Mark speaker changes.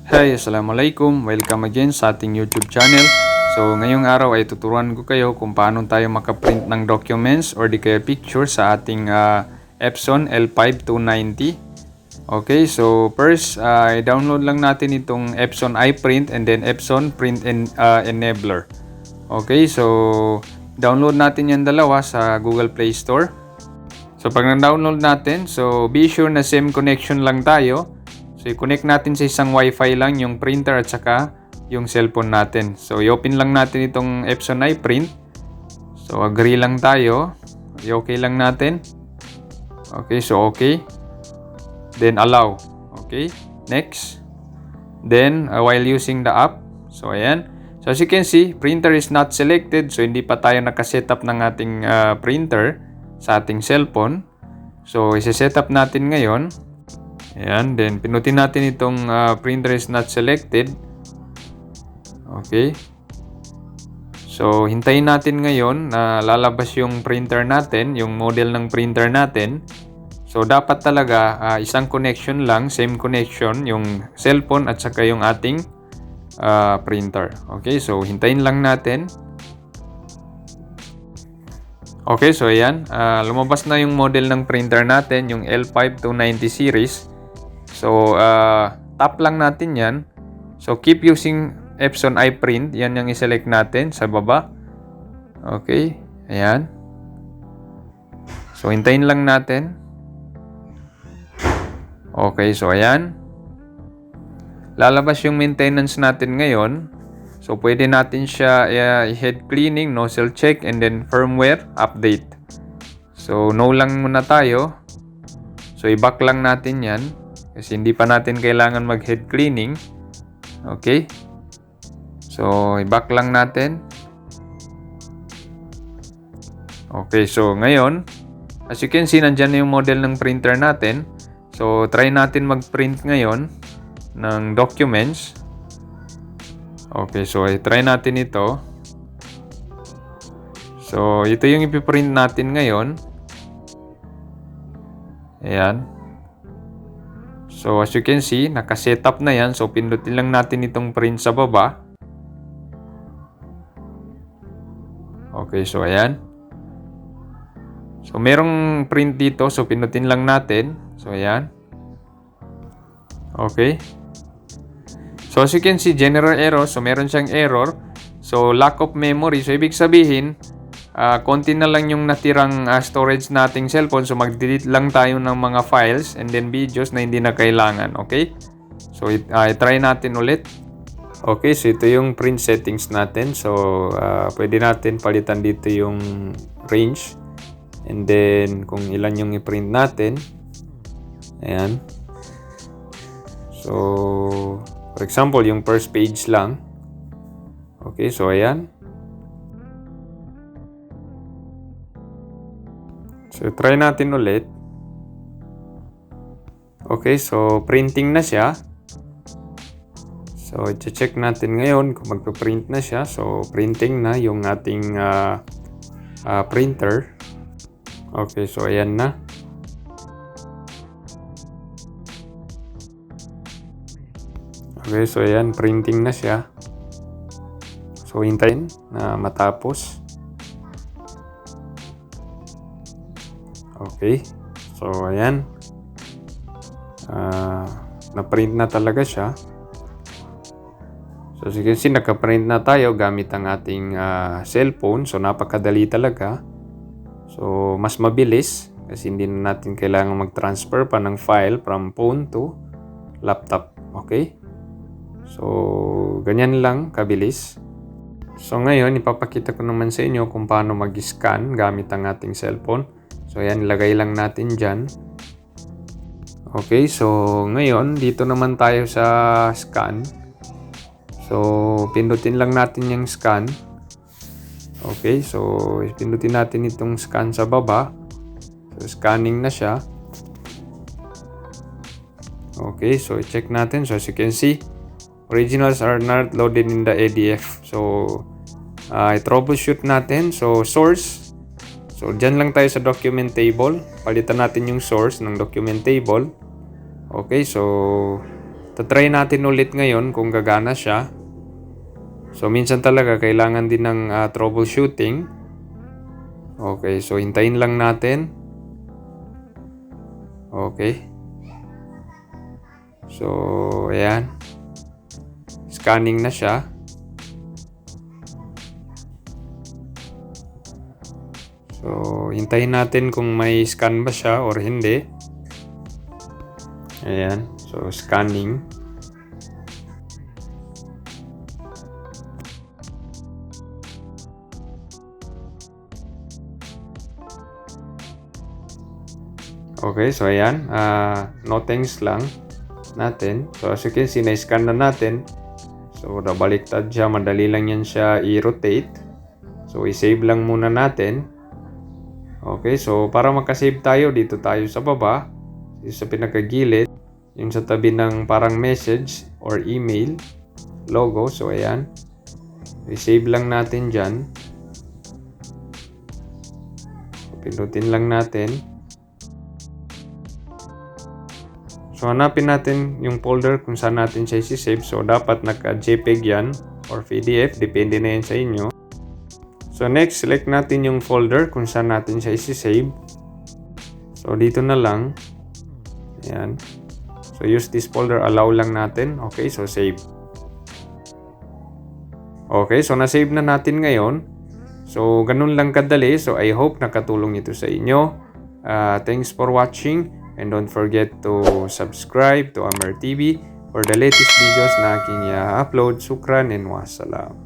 Speaker 1: Hi, Assalamualaikum. Welcome again sa ating YouTube channel. So, ngayong araw ay tuturuan ko kayo kung paano tayo makaprint ng documents or di kaya picture sa ating Epson L5290. Okay, so first, i-download lang natin itong Epson iPrint and then Epson Print Enabler. Okay, so download natin yan dalawa sa Google Play Store. So, pag na-download natin, so be sure na same connection lang tayo. So, i-connect natin sa isang Wi-Fi lang yung printer at saka yung cellphone natin. So, i-open lang natin itong Epson iPrint. So, agree lang tayo. I-okay lang natin. Okay, so okay. Then, allow. Okay, next. Then, while using the app. So, ayan. So, as you can see, printer is not selected. So, hindi pa tayo nakasetup ng ating printer sa ating cellphone. So, isi-setup natin ngayon. Ayan, then pinutin natin itong printer is not selected. Okay. So, hintayin natin ngayon na lalabas yung printer natin, yung model ng printer natin. So, dapat talaga isang connection lang, same connection, yung cellphone at saka yung ating printer. Okay, so hintayin lang natin. Okay, so ayan, lumabas na yung model ng printer natin, yung L5290 series. So, tap lang natin yan. So, keep using Epson iPrint. Yan yung i-select natin sa baba. Okay. Ayan. So, hintayin lang natin. Okay. So, ayan. Lalabas yung maintenance natin ngayon. So, pwede natin siya head cleaning, nozzle check, and then firmware update. So, no lang muna tayo. So, i-back lang natin yan. Kasi hindi pa natin kailangan mag-head cleaning. Okay. So, i-back lang natin. Okay. So, ngayon, as you can see, nandyan na yung model ng printer natin. So, try natin mag-print ngayon ng documents. Okay. So, try natin ito. So, ito yung ipiprint natin ngayon. Ayan. So, as you can see, naka-setup na yan. So, pindutin lang natin itong print sa baba. Okay, so ayan. So, merong print dito. So, pindutin lang natin. So, ayan. Okay. So, as you can see, general error. So, meron siyang error. So, lack of memory. So, ibig sabihin, konti na lang yung natirang storage nating cellphone. So, mag-delete lang tayo ng mga files and then videos na hindi na kailangan. Okay? So, try natin ulit. Okay, so ito yung print settings natin. So, pwede natin palitan dito yung range. And then, kung ilan yung i-print natin. Ayan. So, for example, yung first page lang. Okay, so ayan. So, try natin ulit. Okay, so printing na siya. So, i-check natin ngayon kung magpa-print na siya. So, printing na yung ating printer. Okay, so ayan na. Okay, so ayan, printing na siya. So, hintayin na matapos. Okay. So, ayan. Na-print na talaga siya. So, as you can see, naka-print na tayo gamit ang ating cellphone. So, napakadali talaga. So, mas mabilis. Kasi hindi na natin kailangan mag-transfer pa ng file from phone to laptop. Okay? So, ganyan lang kabilis. So, ngayon, ipapakita ko naman sa inyo kung paano mag-scan gamit ang ating cellphone. So, ayan, ilagay lang natin dyan. Okay, so, ngayon, dito naman tayo sa scan. So, pindutin lang natin yung scan. Okay, so, pindutin natin itong scan sa baba. So, scanning na siya. Okay, so, check natin. So, as you can see, originals are not loaded in the ADF. So, i-troubleshoot natin. So, source. So, dyan lang tayo sa document table. Palitan natin yung source ng document table. Okay, so Tatry natin ulit ngayon kung gagana siya. So minsan talaga kailangan din ng troubleshooting. Okay, so hintayin lang natin. Okay. So ayan. Scanning na siya. So hintayin natin kung may scan ba siya or hindi. Ayan. So scanning. Okay, so ayan, no thanks lang natin. So as you can see, na-scan na natin. So nabaliktad siya, madali lang yan siya i-rotate. So i-save lang muna natin. Okay, so para makasave tayo, dito tayo sa baba, sa pinakagilid, yung sa tabi ng parang message or email logo. So ayan, i-save lang natin dyan. Pindutin lang natin. So hanapin natin yung folder kung saan natin siya isi-save. So dapat naka-JPEG yan or PDF, depende na yan sa inyo. So next, select natin yung folder kung saan natin siya isi-save. So dito na lang. Ayan. So use this folder, allow lang natin. Okay, so save. Okay, so na-save na natin ngayon. So ganun lang kadali. So I hope nakatulong ito sa inyo. Thanks for watching. And don't forget to subscribe to Amer TV for the latest videos na aking i-upload. Sukran and wassalam.